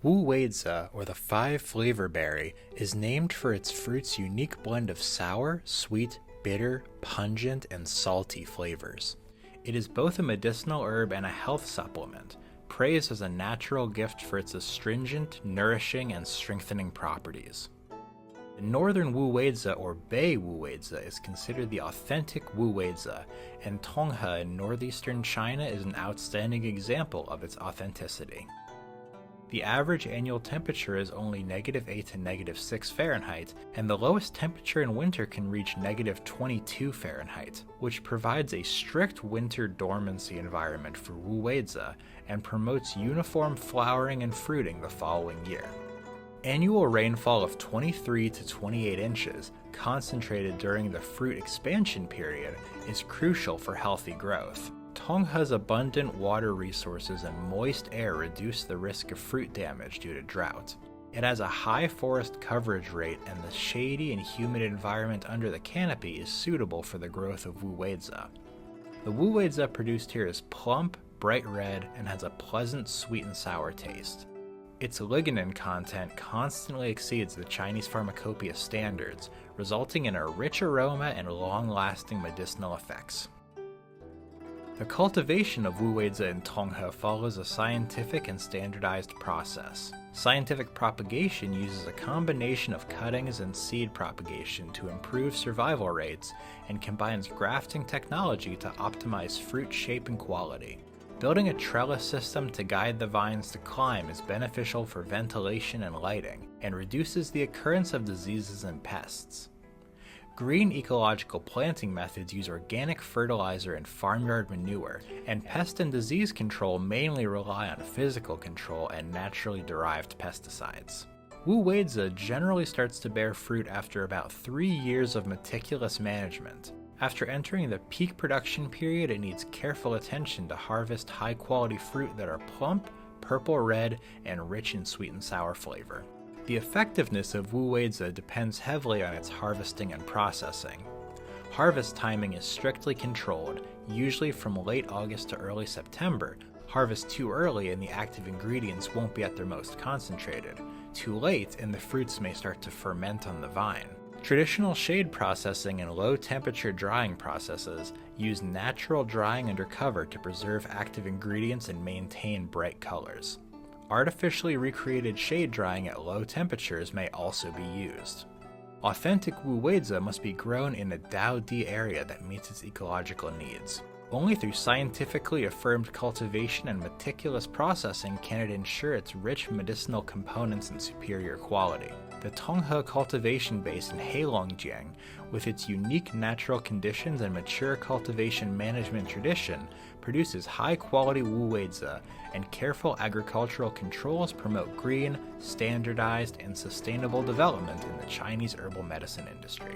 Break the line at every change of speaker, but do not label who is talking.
Wu Weizi, or the five-flavor berry, is named for its fruit's unique blend of sour, sweet, bitter, pungent, and salty flavors. It is both a medicinal herb and a health supplement, praised as a natural gift for its astringent, nourishing, and strengthening properties. The northern Wu Weizi, or Bei Wu Weizi, is considered the authentic Wu Weizi, and Tonghe in northeastern China is an outstanding example of its authenticity. The average annual temperature is only -8 to -6 Fahrenheit, and the lowest temperature in winter can reach -22 Fahrenheit, which provides a strict winter dormancy environment for Wu Weizi and promotes uniform flowering and fruiting the following year. Annual rainfall of 23 to 28 inches, concentrated during the fruit expansion period, is crucial for healthy growth. Tonghe's abundant water resources and moist air reduce the risk of fruit damage due to drought. It has a high forest coverage rate, and the shady and humid environment under the canopy is suitable for the growth of Wu Weizi. The Wu Weizi produced here is plump, bright red, and has a pleasant sweet and sour taste. Its lignin content constantly exceeds the Chinese pharmacopoeia standards, resulting in a rich aroma and long-lasting medicinal effects. The cultivation of Wu Weizi in Tonghe follows a scientific and standardized process. Scientific propagation uses a combination of cuttings and seed propagation to improve survival rates and combines grafting technology to optimize fruit shape and quality. Building a trellis system to guide the vines to climb is beneficial for ventilation and lighting, and reduces the occurrence of diseases and pests. Green ecological planting methods use organic fertilizer and farmyard manure, and pest and disease control mainly rely on physical control and naturally derived pesticides. Wu Weizi generally starts to bear fruit after about 3 years of meticulous management. After entering the peak production period, it needs careful attention to harvest high-quality fruit that are plump, purple-red, and rich in sweet and sour flavor. The effectiveness of Wu Weizi depends heavily on its harvesting and processing. Harvest timing is strictly controlled, usually from late August to early September. Harvest too early and the active ingredients won't be at their most concentrated. Too late and the fruits may start to ferment on the vine. Traditional shade processing and low-temperature drying processes use natural drying under cover to preserve active ingredients and maintain bright colors. Artificially recreated shade drying at low temperatures may also be used. Authentic Wu Weizi must be grown in a Dao-di area that meets its ecological needs. Only through scientifically affirmed cultivation and meticulous processing can it ensure its rich medicinal components and superior quality. The Tonghe cultivation base in Heilongjiang, with its unique natural conditions and mature cultivation management tradition, produces high-quality Wu Weizi, and careful agricultural controls promote green, standardized, and sustainable development in the Chinese herbal medicine industry.